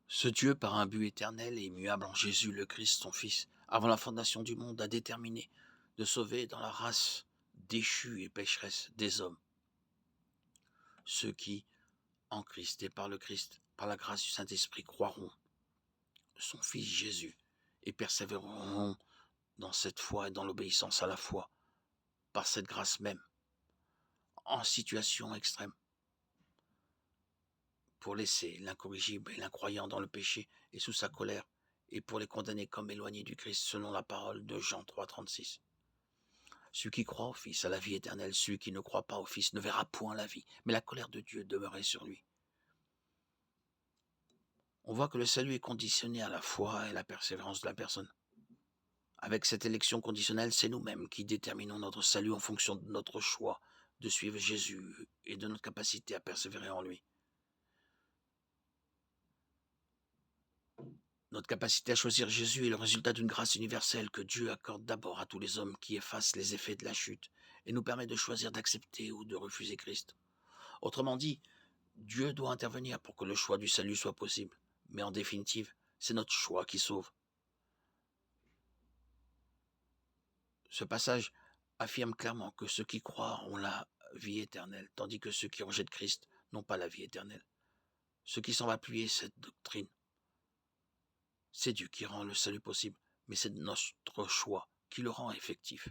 Ce Dieu, par un but éternel et immuable en Jésus le Christ, son Fils, avant la fondation du monde, a déterminé de sauver dans la race déchue et pécheresse des hommes, ceux qui, en Christ et par le Christ, par la grâce du Saint-Esprit, croiront son Fils Jésus et persévéreront dans cette foi et dans l'obéissance à la foi, par cette grâce même, en situation extrême, pour laisser l'incorrigible et l'incroyant dans le péché et sous sa colère, et pour les condamner comme éloignés du Christ, selon la parole de Jean 3,36. Celui qui croit au Fils a la vie éternelle, celui qui ne croit pas au Fils ne verra point la vie, mais la colère de Dieu demeurait sur lui. On voit que le salut est conditionné à la foi et à la persévérance de la personne. Avec cette élection conditionnelle, c'est nous-mêmes qui déterminons notre salut en fonction de notre choix de suivre Jésus et de notre capacité à persévérer en lui. Notre capacité à choisir Jésus est le résultat d'une grâce universelle que Dieu accorde d'abord à tous les hommes qui effacent les effets de la chute et nous permet de choisir d'accepter ou de refuser Christ. Autrement dit, Dieu doit intervenir pour que le choix du salut soit possible. Mais en définitive, c'est notre choix qui sauve. Ce passage affirme clairement que ceux qui croient ont la vie éternelle, tandis que ceux qui rejettent Christ n'ont pas la vie éternelle. Ceux qui semblent appuyer cette doctrine, c'est Dieu qui rend le salut possible, mais c'est notre choix qui le rend effectif.